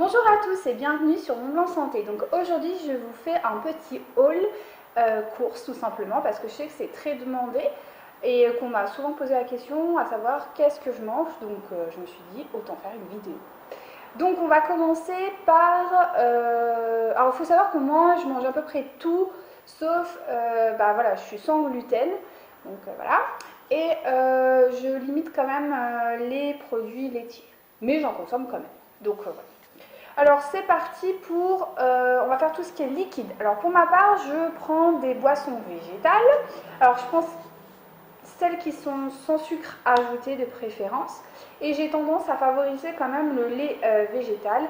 Bonjour à tous et bienvenue sur Mon Blanc Santé. Donc aujourd'hui je vous fais un petit haul course tout simplement parce que je sais que c'est très demandé et qu'on m'a souvent posé la question à savoir qu'est-ce que je mange. Donc je me suis dit autant faire une vidéo. Donc on va commencer par... alors il faut savoir que moi je mange à peu près tout sauf, voilà, je suis sans gluten. Donc voilà. Et je limite quand même les produits laitiers. Mais j'en consomme quand même. Donc voilà. Alors c'est parti pour, on va faire tout ce qui est liquide. Alors pour ma part, je prends des boissons végétales. Alors je prends celles qui sont sans sucre ajouté de préférence. Et j'ai tendance à favoriser quand même le lait végétal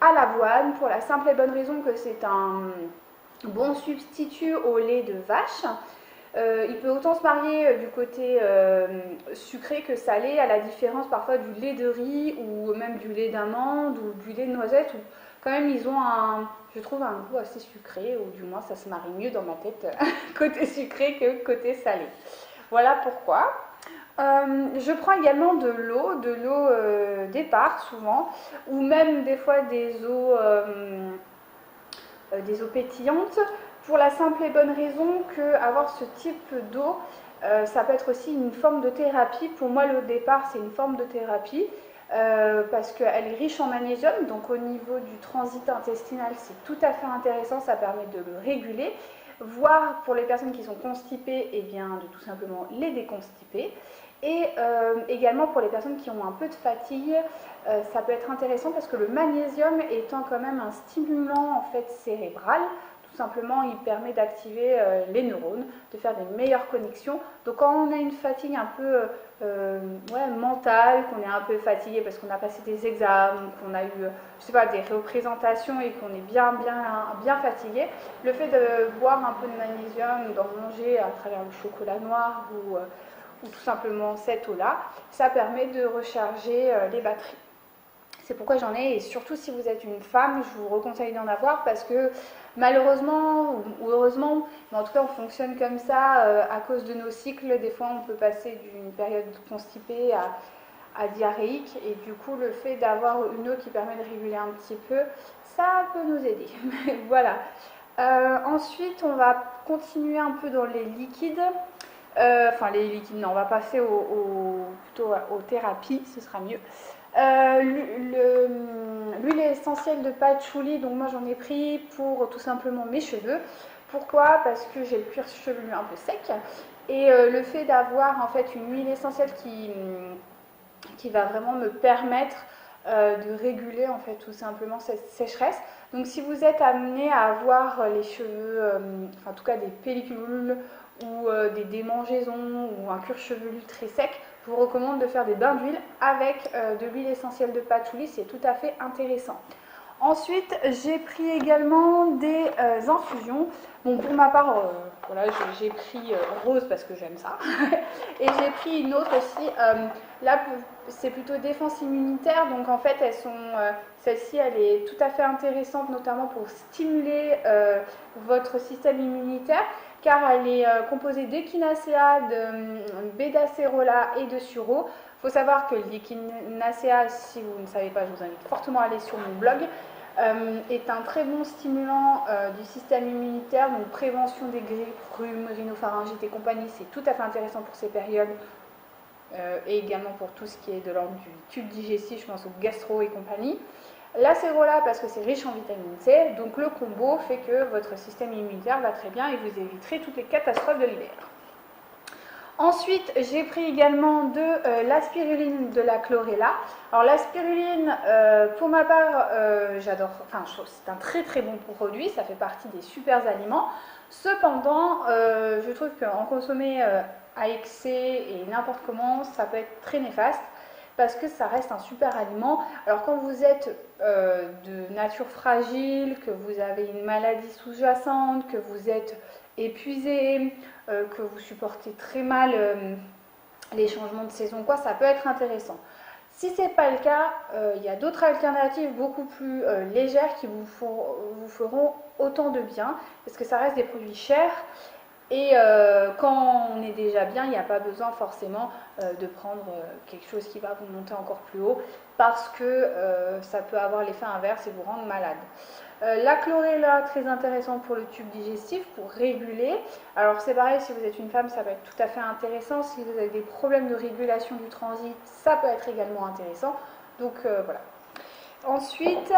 à l'avoine pour la simple et bonne raison que c'est un bon substitut au lait de vache. Il peut autant se marier du côté sucré que salé, à la différence parfois du lait de riz ou même du lait d'amande ou du lait de noisette, où quand même ils ont je trouve un goût assez sucré, ou du moins ça se marie mieux dans ma tête côté sucré que côté salé. Voilà pourquoi. Je prends également de l'eau départ souvent, ou même des fois des eaux pétillantes, pour la simple et bonne raison que avoir ce type d'eau, ça peut être aussi une forme de thérapie. Pour moi, le départ, c'est une forme de thérapie parce qu'elle est riche en magnésium, donc au niveau du transit intestinal, c'est tout à fait intéressant, ça permet de le réguler, voire pour les personnes qui sont constipées, et bien de tout simplement les déconstiper. Et également pour les personnes qui ont un peu de fatigue, ça peut être intéressant parce que le magnésium étant quand même un stimulant en fait cérébral, tout simplement il permet d'activer les neurones, de faire des meilleures connexions. Donc quand on a une fatigue un peu mentale, qu'on est un peu fatigué parce qu'on a passé des examens, qu'on a eu je sais pas, des représentations et qu'on est bien fatigué, le fait de boire un peu de magnésium, d'en manger à travers le chocolat noir ou tout simplement cette eau-là, ça permet de recharger les batteries. C'est pourquoi j'en ai, et surtout si vous êtes une femme, je vous reconseille d'en avoir parce que malheureusement ou heureusement, mais en tout cas on fonctionne comme ça à cause de nos cycles. Des fois on peut passer d'une période constipée à diarrhéique, et du coup le fait d'avoir une eau qui permet de réguler un petit peu, ça peut nous aider. Voilà. Ensuite on va continuer un peu dans les liquides. Les liquides, non, on va passer plutôt aux thérapies, ce sera mieux. L'huile essentielle de patchouli, donc moi j'en ai pris pour tout simplement mes cheveux. Pourquoi? Parce que j'ai le cuir chevelu un peu sec, et le fait d'avoir en fait une huile essentielle qui va vraiment me permettre de réguler en fait tout simplement cette sécheresse. Donc si vous êtes amené à avoir les cheveux, en tout cas des pellicules ou des démangeaisons ou un cuir chevelu très sec, je vous recommande de faire des bains d'huile avec de l'huile essentielle de patchouli, c'est tout à fait intéressant. Ensuite, j'ai pris également des infusions. Bon, pour ma part, voilà, j'ai pris rose parce que j'aime ça. Et j'ai pris une autre aussi. Là, c'est plutôt défense immunitaire. Donc, en fait, celle-ci, elle est tout à fait intéressante, notamment pour stimuler votre système immunitaire, car elle est composée d'échinacea, de bêta-cérola et de sureau. Il faut savoir que l'échinacea, si vous ne savez pas, je vous invite fortement à aller sur mon blog, est un très bon stimulant du système immunitaire, donc prévention des grippes, rhumes, rhinopharyngite et compagnie, c'est tout à fait intéressant pour ces périodes, et également pour tout ce qui est de l'ordre du tube digestif, je pense au gastro et compagnie. L'acérola parce que c'est riche en vitamine C, donc le combo fait que votre système immunitaire va très bien et vous éviterez toutes les catastrophes de l'hiver. Ensuite, j'ai pris également de la spiruline, de la chlorella. Alors la spiruline, pour ma part, j'adore, c'est un très très bon produit, ça fait partie des super aliments. Cependant, je trouve qu'en consommer à excès et n'importe comment, ça peut être très néfaste, parce que ça reste un super aliment. Alors quand vous êtes de nature fragile, que vous avez une maladie sous-jacente, que vous êtes épuisé, que vous supportez très mal les changements de saison, quoi, ça peut être intéressant. Si ce n'est pas le cas, il y a d'autres alternatives beaucoup plus légères qui vous feront autant de bien, parce que ça reste des produits chers Et quand on est déjà bien, il n'y a pas besoin forcément de prendre quelque chose qui va vous monter encore plus haut parce que ça peut avoir l'effet inverse et vous rendre malade. La chlorella, très intéressant pour le tube digestif, pour réguler. Alors c'est pareil, si vous êtes une femme, ça va être tout à fait intéressant. Si vous avez des problèmes de régulation du transit, ça peut être également intéressant. Donc voilà. Ensuite,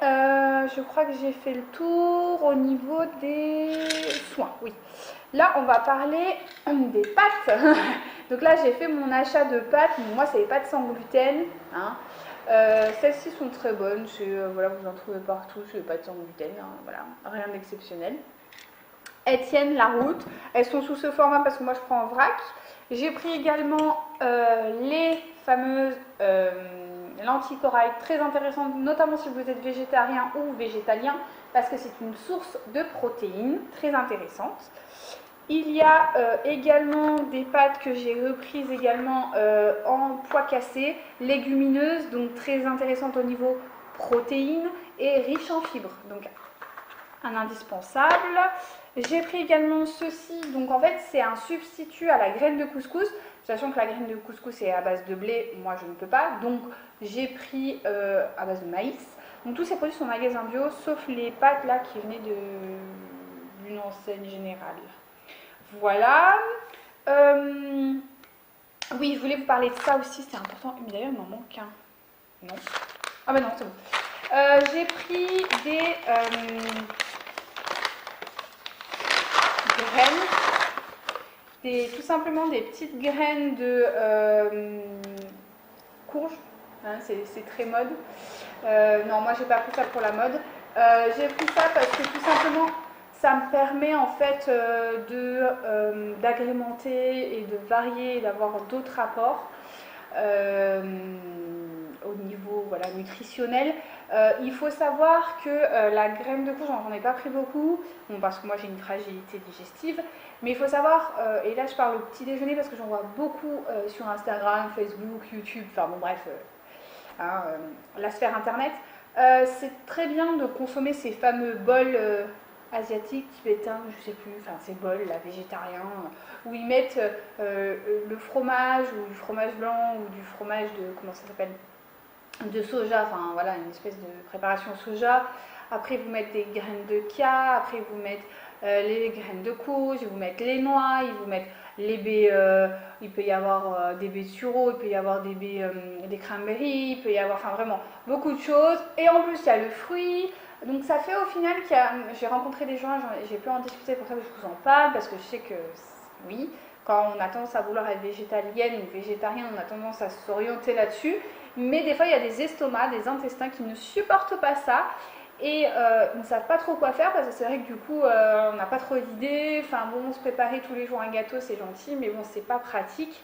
je crois que j'ai fait le tour au niveau des soins. Oui. Là, on va parler des pâtes. Donc là, j'ai fait mon achat de pâtes. Moi, c'est les pâtes sans gluten. Hein. Celles-ci sont très bonnes. Voilà, vous en trouvez partout. C'est les pâtes sans gluten. Hein, voilà, rien d'exceptionnel. Elles tiennent la route. Elles sont sous ce format parce que moi, je prends en vrac. J'ai pris également les fameuses lentilles corail, très intéressantes, notamment si vous êtes végétarien ou végétalien, parce que c'est une source de protéines très intéressante. Il y a également des pâtes que j'ai reprises également en pois cassés, légumineuses, donc très intéressantes au niveau protéines et riches en fibres, donc un indispensable. J'ai pris également ceci, donc en fait c'est un substitut à la graine de couscous, sachant que la graine de couscous est à base de blé, moi je ne peux pas, donc j'ai pris à base de maïs. Donc tous ces produits sont en magasin bio, sauf les pâtes là qui venaient d'une enseigne générale. Voilà. Oui, je voulais vous parler de ça aussi, c'est important. Mais d'ailleurs, il m'en manque un. Non. Ah ben non, c'est bon. J'ai pris des graines, tout simplement des petites graines de courge. Hein, c'est très mode. Non, moi, j'ai pas pris ça pour la mode. J'ai pris ça parce que tout simplement, ça me permet en fait d'agrémenter et de varier, d'avoir d'autres apports au niveau voilà, nutritionnel. Il faut savoir que la graine de courge, j'en ai pas pris beaucoup, bon, parce que moi j'ai une fragilité digestive, mais il faut savoir, et là je parle au petit déjeuner parce que j'en vois beaucoup sur Instagram, Facebook, YouTube, enfin bon bref, hein, la sphère internet, c'est très bien de consommer ces fameux bols asiatiques, tibétains, je sais plus, enfin ces bols là, végétariens, où ils mettent le fromage ou du fromage blanc ou du fromage de, comment ça s'appelle, de soja, enfin voilà, une espèce de préparation soja. Après vous mettez des graines de chia, après vous mettez les graines de courge, ils vous mettent les noix, ils vous mettent les baies, il peut y avoir des baies de sureau, il peut y avoir des baies, des cranberries, il peut y avoir, enfin vraiment beaucoup de choses. Et en plus il y a le fruit. Donc ça fait au final j'ai rencontré des gens, j'ai pu en discuter, pour ça que je vous en parle, parce que je sais que oui, quand on a tendance à vouloir être végétalienne ou végétarien, on a tendance à s'orienter là-dessus. Mais des fois il y a des estomacs, des intestins qui ne supportent pas ça. Et ils ne savent pas trop quoi faire parce que c'est vrai que du coup on n'a pas trop d'idées. Enfin bon, se préparer tous les jours un gâteau c'est gentil, mais bon c'est pas pratique.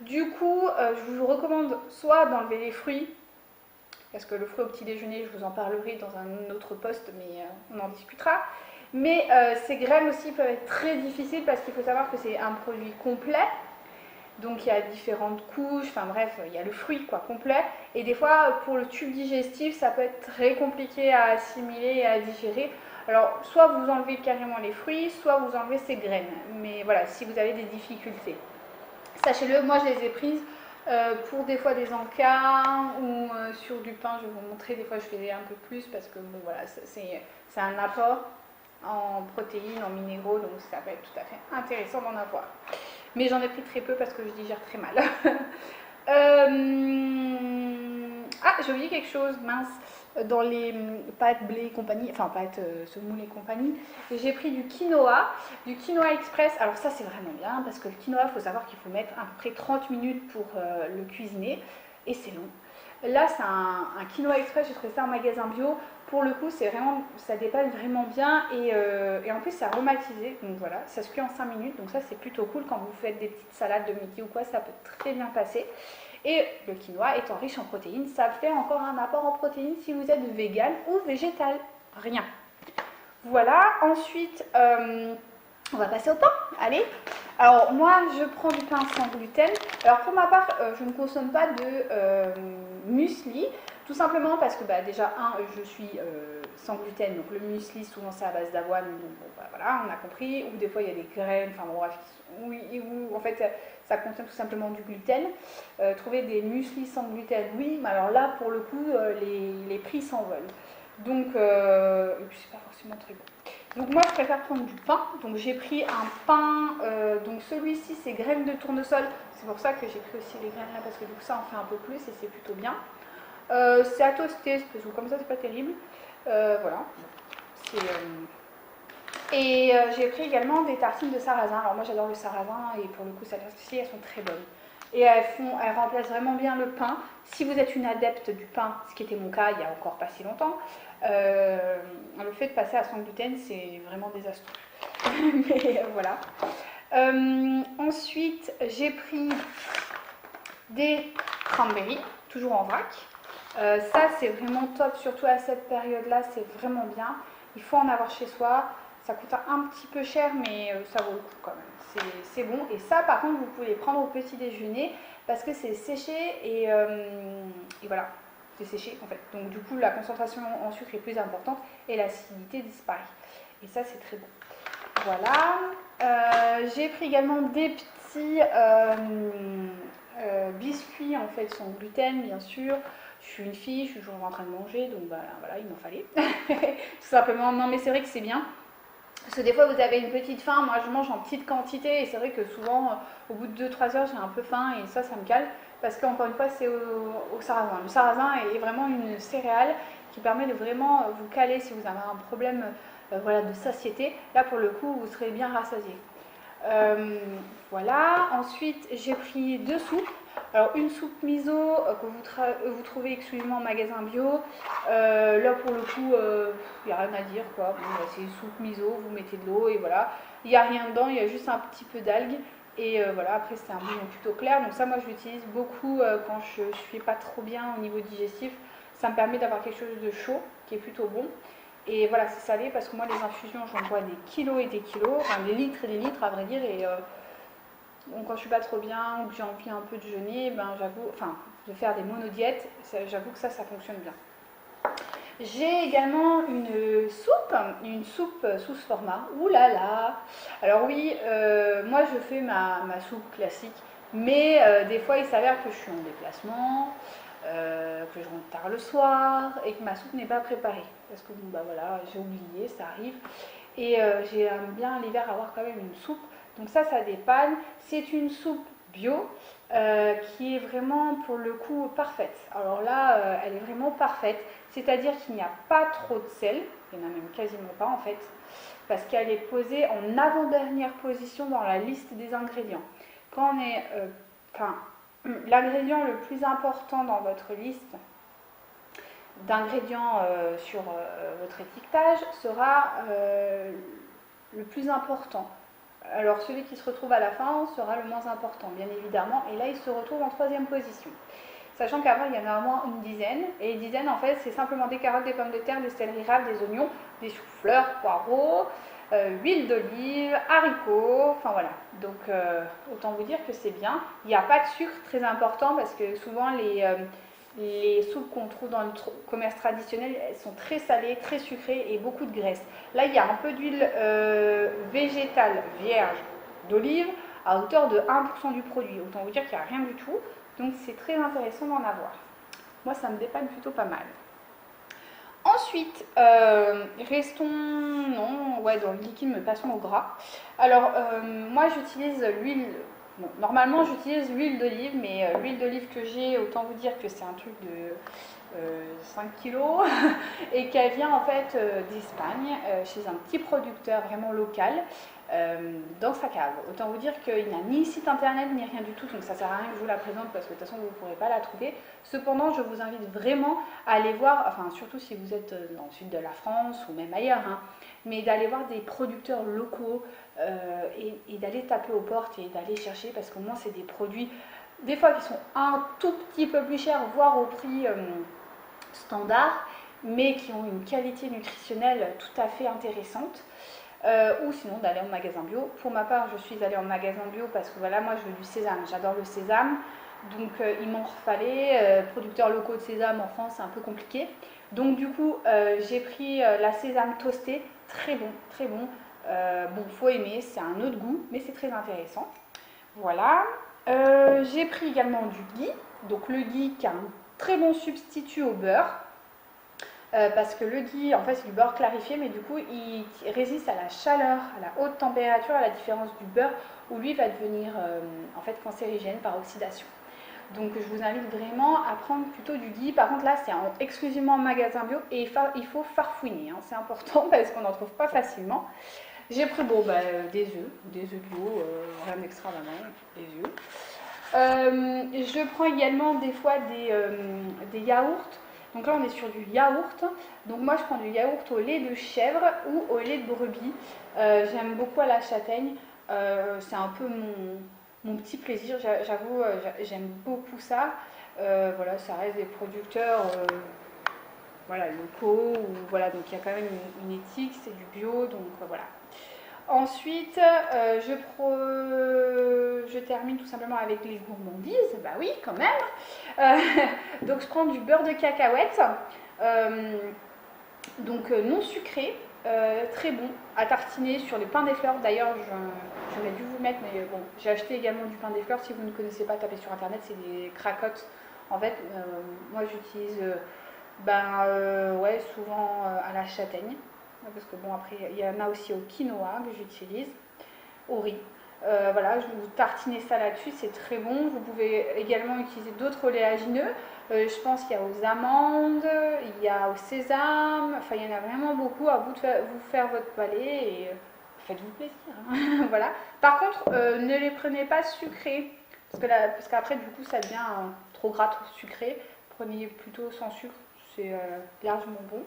Du coup je vous recommande soit d'enlever les fruits, parce que le fruit au petit déjeuner je vous en parlerai dans un autre post, mais on en discutera. Mais ces graines aussi peuvent être très difficiles parce qu'il faut savoir que c'est un produit complet. Donc il y a différentes couches, enfin bref, il y a le fruit quoi, complet. Et des fois, pour le tube digestif, ça peut être très compliqué à assimiler et à digérer. Alors, soit vous enlevez carrément les fruits, soit vous enlevez ces graines. Mais voilà, si vous avez des difficultés. Sachez-le, moi je les ai prises pour des fois des encas ou sur du pain, je vais vous montrer. Des fois je faisais un peu plus parce que bon voilà, c'est un apport en protéines, en minéraux, donc ça peut être tout à fait intéressant d'en avoir. Mais j'en ai pris très peu parce que je digère très mal. Ah, j'ai oublié quelque chose, mince. Dans les pâtes blé et compagnie, enfin pâtes semoule et compagnie, j'ai pris du quinoa express. Alors ça c'est vraiment bien parce que le quinoa, il faut savoir qu'il faut mettre à peu près 30 minutes pour le cuisiner et c'est long. Là c'est un quinoa express, j'ai trouvé ça en magasin bio. Pour le coup, c'est vraiment, ça dépasse vraiment bien et en plus, c'est aromatisé. Donc voilà, ça se cuit en 5 minutes. Donc ça, c'est plutôt cool quand vous faites des petites salades de midi ou quoi, ça peut très bien passer. Et le quinoa étant riche en protéines, ça fait encore un apport en protéines si vous êtes vegan ou végétal. Rien. Voilà, ensuite, on va passer au pain. Allez. Alors moi, je prends du pain sans gluten. Alors pour ma part, je ne consomme pas de muesli. Tout simplement parce que déjà, je suis sans gluten, donc le muesli souvent c'est à base d'avoine, donc bon, voilà, on a compris, ou des fois il y a des graines, enfin bon, bref, où en fait ça contient tout simplement du gluten. Trouver des mueslis sans gluten, oui, mais alors là pour le coup les prix s'envolent. Donc, et puis c'est pas forcément très bon. Donc moi je préfère prendre du pain, donc j'ai pris un pain, donc celui-ci c'est graines de tournesol, c'est pour ça que j'ai pris aussi les graines là parce que du coup ça en fait un peu plus et c'est plutôt bien. C'est à toaster, parce que comme ça c'est pas terrible. Voilà. Et j'ai pris également des tartines de sarrasin. Alors moi j'adore le sarrasin et pour le coup celles-ci elles sont très bonnes. Et elles remplacent vraiment bien le pain. Si vous êtes une adepte du pain, ce qui était mon cas il n'y a encore pas si longtemps, le fait de passer à sans gluten c'est vraiment désastreux. Mais voilà. Ensuite j'ai pris des cranberries, toujours en vrac. Ça c'est vraiment top, surtout à cette période-là, c'est vraiment bien. Il faut en avoir chez soi. Ça coûte un petit peu cher, mais ça vaut le coup quand même. C'est bon. Et ça, par contre, vous pouvez les prendre au petit déjeuner parce que c'est séché et voilà, c'est séché en fait. Donc du coup, la concentration en sucre est plus importante et l'acidité disparaît. Et ça, c'est très bon. Voilà. J'ai pris également des petits biscuits en fait sans gluten, bien sûr. Je suis une fille, je suis toujours en train de manger, donc voilà, il m'en fallait. Tout simplement. Non, mais c'est vrai que c'est bien. Parce que des fois, vous avez une petite faim. Moi, je mange en petite quantité. Et c'est vrai que souvent, au bout de 2-3 heures, j'ai un peu faim. Et ça me cale. Parce qu'encore une fois, c'est au sarrasin. Le sarrasin est vraiment une céréale qui permet de vraiment vous caler si vous avez un problème voilà, de satiété. Là, pour le coup, vous serez bien rassasié. Voilà. Ensuite, j'ai pris 2 soupes. Alors, une soupe miso que vous trouvez exclusivement en magasin bio. Là, pour le coup, il n'y a rien à dire, quoi. Bon, c'est une soupe miso, vous mettez de l'eau et voilà. Il n'y a rien dedans, il y a juste un petit peu d'algues. Et voilà, après, c'est un bouillon plutôt clair. Donc ça, moi, je l'utilise beaucoup quand je ne suis pas trop bien au niveau digestif. Ça me permet d'avoir quelque chose de chaud, qui est plutôt bon. Et voilà, c'est salé parce que moi, les infusions, j'en bois des kilos et des kilos, enfin des litres et des litres, à vrai dire. Et donc, quand je suis pas trop bien ou que j'ai envie un peu de jeûner, j'avoue, enfin, de faire des monodiètes, j'avoue que ça fonctionne bien. J'ai également une soupe sous ce format. Ouh là là. Alors oui, moi je fais ma soupe classique, mais des fois il s'avère que je suis en déplacement, que je rentre tard le soir et que ma soupe n'est pas préparée. Parce que bon, voilà, j'ai oublié, ça arrive. Et j'aime bien l'hiver avoir quand même une soupe. Donc ça dépanne. C'est une soupe bio qui est vraiment pour le coup parfaite. Alors là, elle est vraiment parfaite. C'est-à-dire qu'il n'y a pas trop de sel. Il n'y en a même quasiment pas en fait. Parce qu'elle est posée en avant-dernière position dans la liste des ingrédients. Quand on est... l'ingrédient le plus important dans votre liste d'ingrédients sur votre étiquetage sera le plus important. Alors celui qui se retrouve à la fin sera le moins important, bien évidemment, et là il se retrouve en 3e position. Sachant qu'avant il y en a au moins une dizaine, et une dizaine en fait c'est simplement des carottes, des pommes de terre, des céleri raves, des oignons, des choux-fleurs, poireaux, huile d'olive, haricots, enfin voilà. Donc autant vous dire que c'est bien. Il n'y a pas de sucre, très important, parce que souvent les soupes qu'on trouve dans le commerce traditionnel, elles sont très salées, très sucrées et beaucoup de graisse. Là, il y a un peu d'huile végétale vierge d'olive à hauteur de 1% du produit. Autant vous dire qu'il n'y a rien du tout. Donc, c'est très intéressant d'en avoir. Moi, ça me dépanne plutôt pas mal. Ensuite, restons dans le liquide, mais passons au gras. Alors, moi, j'utilise l'huile... Bon, normalement, j'utilise l'huile d'olive, mais l'huile d'olive que j'ai, autant vous dire que c'est un truc de 5 kilos et qu'elle vient en fait d'Espagne, chez un petit producteur vraiment local, dans sa cave. Autant vous dire qu'il n'a ni site internet ni rien du tout, donc ça sert à rien que je vous la présente parce que de toute façon vous ne pourrez pas la trouver. Cependant, je vous invite vraiment à aller voir, enfin surtout si vous êtes dans le sud de la France ou même ailleurs, mais d'aller voir des producteurs locaux et d'aller taper aux portes et d'aller chercher, parce qu'au moins c'est des produits des fois qui sont un tout petit peu plus chers, voire au prix standard, mais qui ont une qualité nutritionnelle tout à fait intéressante. ou sinon d'aller en magasin bio. Pour ma part, je suis allée en magasin bio parce que voilà, moi je veux du sésame, j'adore le sésame. Donc il m'en fallait, producteurs locaux de sésame en France c'est un peu compliqué. Donc du coup j'ai pris la sésame toastée, très bon, très bon. Bon, faut aimer, c'est un autre goût, mais c'est très intéressant. Voilà. J'ai pris également du ghee, donc le ghee qui a un très bon substitut au beurre. Parce que le ghee, en fait, c'est du beurre clarifié, mais du coup, il résiste à la chaleur, à la haute température, à la différence du beurre, où lui va devenir en fait cancérigène par oxydation. Donc, je vous invite vraiment à prendre plutôt du ghee. Par contre, là, c'est exclusivement en magasin bio et il faut farfouiner. Hein, c'est important parce qu'on n'en trouve pas facilement. J'ai pris des œufs bio, rien d'extravagant, des œufs. Je prends également des fois des yaourts. Donc là, on est sur du yaourt. Donc moi, je prends du yaourt au lait de chèvre ou au lait de brebis. J'aime beaucoup à la châtaigne. C'est un peu mon petit plaisir. J'avoue, j'aime beaucoup ça. Voilà, ça reste des producteurs voilà, locaux. Voilà, donc il y a quand même une éthique, c'est du bio. Donc voilà. Ensuite, je termine tout simplement avec les gourmandises. Bah oui, quand même. Donc je prends du beurre de cacahuète, donc non sucré, très bon, à tartiner sur le pain des fleurs. D'ailleurs, j'aurais dû vous mettre, mais bon, j'ai acheté également du pain des fleurs. Si vous ne connaissez pas, tapez sur internet, c'est des cracottes. En fait, moi j'utilise ouais, souvent à la châtaigne. Parce que bon, après, il y en a aussi au quinoa que j'utilise, au riz. Voilà, je vais vous tartiner ça là-dessus, c'est très bon. Vous pouvez également utiliser d'autres oléagineux. Je pense qu'il y a aux amandes, il y a au sésame, enfin il y en a vraiment beaucoup. À vous de vous faire votre palais et faites-vous plaisir. Hein. Voilà. Par contre, ne les prenez pas sucrés, parce qu'après du coup ça devient trop gras, trop sucré. Prenez plutôt sans sucre, c'est largement bon.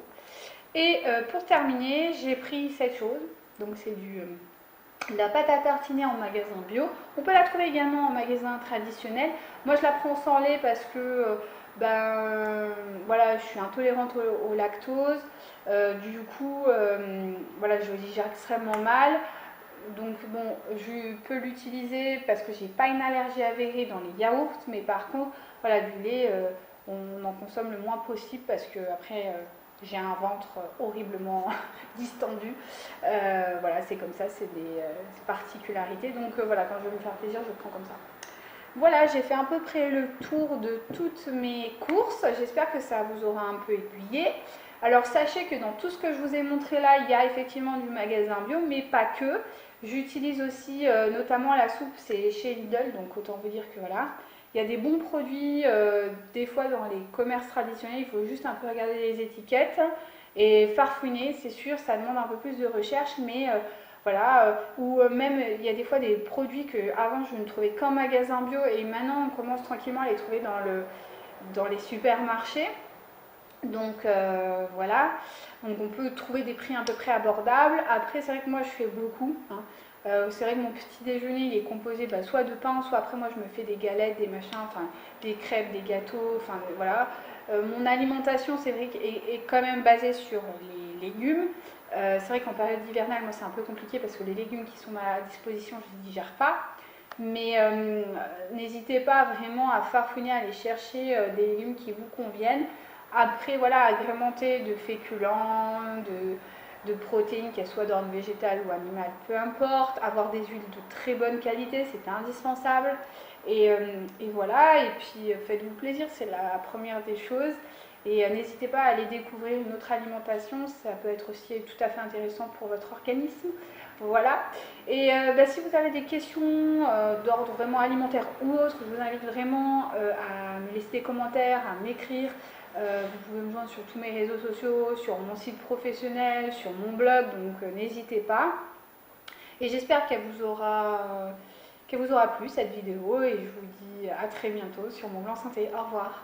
Et pour terminer, j'ai pris cette chose, donc c'est de la pâte à tartiner en magasin bio. On peut la trouver également en magasin traditionnel. Moi je la prends sans lait parce que voilà, je suis intolérante au lactose. Du coup, voilà, je digère extrêmement mal. Donc bon, je peux l'utiliser parce que j'ai pas une allergie avérée dans les yaourts, mais par contre, voilà, du lait, on en consomme le moins possible parce que après j'ai un ventre horriblement distendu. Voilà, c'est comme ça, c'est des particularités. Donc voilà, quand je veux me faire plaisir, je prends comme ça. Voilà, j'ai fait à peu près le tour de toutes mes courses. J'espère que ça vous aura un peu aiguillé. Alors sachez que dans tout ce que je vous ai montré là, il y a effectivement du magasin bio, mais pas que. J'utilise aussi notamment la soupe, c'est chez Lidl, donc autant vous dire que voilà. Il y a des bons produits, des fois dans les commerces traditionnels, il faut juste un peu regarder les étiquettes et farfouiner, c'est sûr, ça demande un peu plus de recherche, mais voilà, ou même il y a des fois des produits que avant je ne trouvais qu'en magasin bio et maintenant on commence tranquillement à les trouver dans les supermarchés. Donc voilà, donc on peut trouver des prix à peu près abordables. Après c'est vrai que moi je fais beaucoup, hein. C'est vrai que mon petit déjeuner il est composé soit de pain, soit après moi je me fais des galettes, des machins, enfin des crêpes, des gâteaux, enfin voilà. Mon alimentation c'est vrai est quand même basée sur les légumes. C'est vrai qu'en période hivernale moi c'est un peu compliqué parce que les légumes qui sont à disposition je ne les digère pas. Mais n'hésitez pas vraiment à farfouiner, à aller chercher des légumes qui vous conviennent. Après, voilà, agrémenter de féculents, de protéines, qu'elles soient d'ordre végétal ou animal, peu importe. Avoir des huiles de très bonne qualité, c'est indispensable. Et voilà, et puis faites-vous plaisir, c'est la première des choses. Et n'hésitez pas à aller découvrir une autre alimentation, ça peut être aussi tout à fait intéressant pour votre organisme. Voilà. Et si vous avez des questions d'ordre vraiment alimentaire ou autre, je vous invite vraiment à me laisser des commentaires, à m'écrire. Vous pouvez me joindre sur tous mes réseaux sociaux, sur mon site professionnel, sur mon blog, donc n'hésitez pas. Et j'espère qu'elle vous aura plu cette vidéo et je vous dis à très bientôt sur Mont Blanc Santé. Au revoir.